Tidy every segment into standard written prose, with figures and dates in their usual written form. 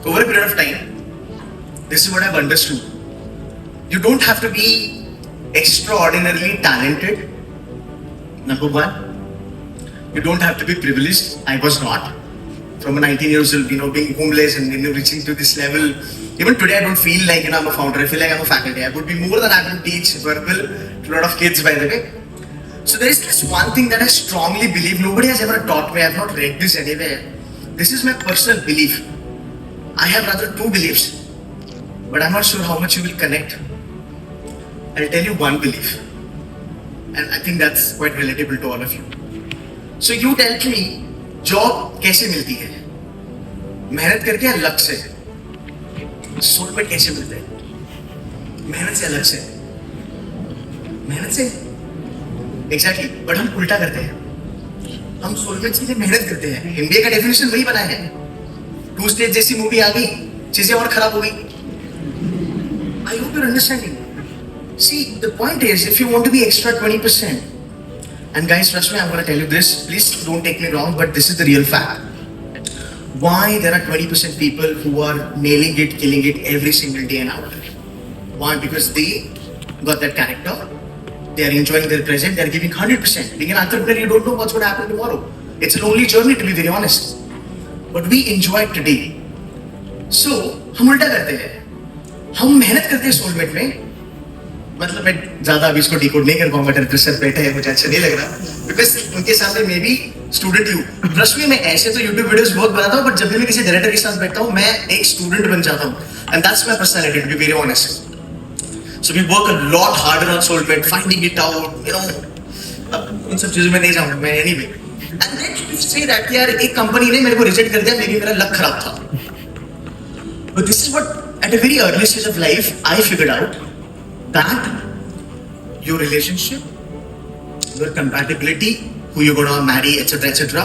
over a period of time, this is what I've understood. You don't have to be extraordinarily talented. Number one, you don't have to be privileged. I was not. From a 19 years old, being homeless and reaching to this level. Even today, I don't feel like I'm a founder. I feel like I'm a faculty. I would be more than happy to teach verbal to a lot of kids, by the way. So there is this one thing that I strongly believe. Nobody has ever taught me. I have not read this anywhere. This is my personal belief. I have rather two beliefs, but I'm not sure how much you will connect. I'll tell you one belief, and I think that's quite relatable to all of you. So you tell me, job कैसे मिलती है? मेहनत करके अलग से। Soulmate कैसे मिलता है? मेहनत से अलग से। मेहनत से एग्जैक्टली, बट हम उल्टा करते हैं। हम सोलमेट के लिए मेहनत करते हैं। एमबीए का डेफिनेशन वही बना है। टू स्टेज जैसी मूवी आ गई, चीजें और खराब हो गई। I hope your understanding. See, the point is, if you want to be extra 20%, and guys, trust me, I'm going to tell you this. Please don't take me wrong, but this is the real fact. Why there are 20% people who are nailing it, killing it every single day and hour? Why? Because they got that character. They are enjoying their present. They are giving 100%. Being an entrepreneur, you don't know what's going to happen tomorrow. It's a lonely journey, to be very honest. But we enjoy it today. So, हम उल्टा करते हैं. हम मेहनत करते हैं soulmate में. मतलब मैं ज्यादा अभी इसको डिकोड नहीं कर पाऊंगा, डायरेक्टर सर बैठे हैं, मुझे अच्छा नहीं लग रहा, बिकॉज उनके सामने मे बी स्टूडेंट हूँ। ट्रस्ट मी, मैं ऐसे तो यूट्यूब वीडियोस बहुत बनाता हूँ, बट जब भी मैं किसी डायरेक्टर के साथ बैठता हूँ, मैं एक स्टूडेंट बन जाता हूँ, and that's my personality, to be very honest. So we work a lot harder on soulmate, finding it out, अब उन सब चीजों में नहीं जाऊंगा मैं, anyway. And then you say that यार एक कंपनी ने मेरे को रिजेक्ट कर दिया, मेरी मेरा लक खराब था। But this is what at a very early stage of life I figured out, that your relationship, your compatibility, who you're gonna marry, etc.,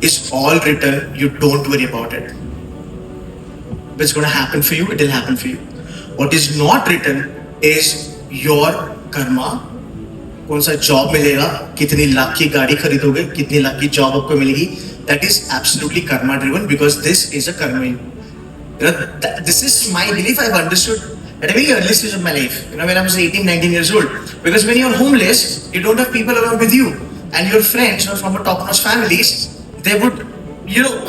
is all written. You don't worry about it. What's gonna happen for you, it will happen for you. What is not written is your karma. कौन सा job मिलेगा, कितनी लाख की गाड़ी खरीदोगे, कितनी लाख की job आपको मिलेगी, that is absolutely karma driven, because this is a karma. This is my belief. I've understood at a very early stage of my life, when I was 18, 19 years old. Because when you're homeless, you don't have people around with you. And your friends from a top-notch families, they would,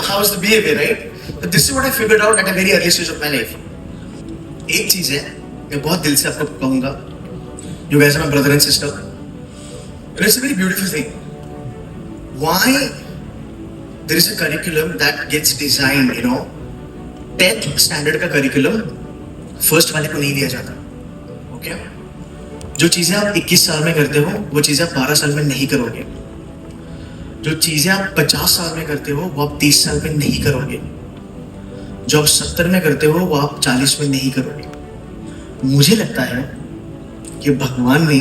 how's the behavior, right? But this is what I figured out at a very early stage of my life. एक चीज है, मैं बहुत दिल से आपको कहूँगा, you guys are my brother and sister. And it's a very beautiful thing. Why there is a curriculum that gets designed, 10th standard का curriculum, फर्स्ट वाले को नहीं दिया जाता, ओके? जो चीजें आप 21 साल में करते हो, वो चीजें आप 12 साल में नहीं करोगे। जो चीजें आप 50 साल में करते हो, वो आप 30 साल में नहीं करोगे। जो आप 70 में करते हो, वो आप 40 में नहीं करोगे। मुझे लगता है कि भगवान ने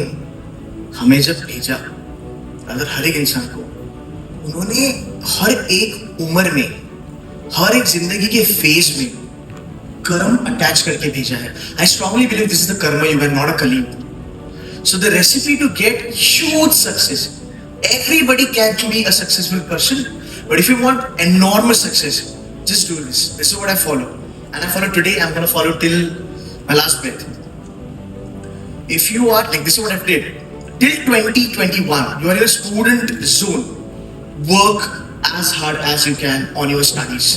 हमें जब भेजा, अगर हर एक इंसान को, उन्होंने हर एक उम्र में, हर एक जिंदगी के फेज में कर्म अटैच करके भेजा है। I strongly believe this is the karma you are, not a Kali. So the recipe to get huge success, everybody can be a successful person, but if you want enormous success, just do this. This is what I follow, and I follow today. I'm going to follow till my last breath. If you are like, this is what I did till 2021. You are in a student zone. Work as hard as you can on your studies.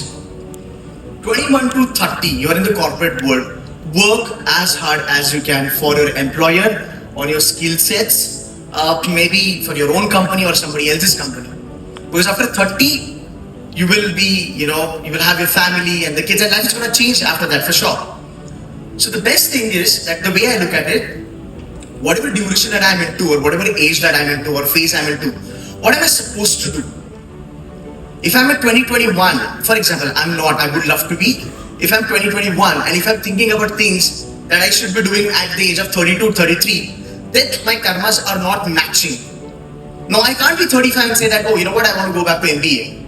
21 to 30, you're in the corporate world. Work as hard as you can for your employer, on your skill sets, maybe for your own company or somebody else's company. Because after 30, you will be, you will have your family and the kids, and life is going to change after that for sure. So the best thing is that the way I look at it, whatever duration that I'm into, or whatever age that I'm into, or phase I'm into, what am I supposed to do? If I'm at 2021, for example, I'm not, I would love to be. If I'm 2021 and if I'm thinking about things that I should be doing at the age of 32, 33, then my karmas are not matching. No, I can't be 35 and say that, oh, you know what, I want to go back to MBA.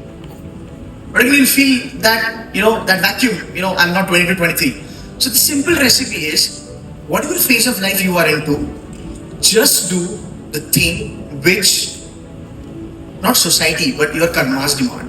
But you will feel that, that vacuum, I'm not 22, 23. So the simple recipe is, whatever phase of life you are into, just do the thing which, not society, but your karmas demand.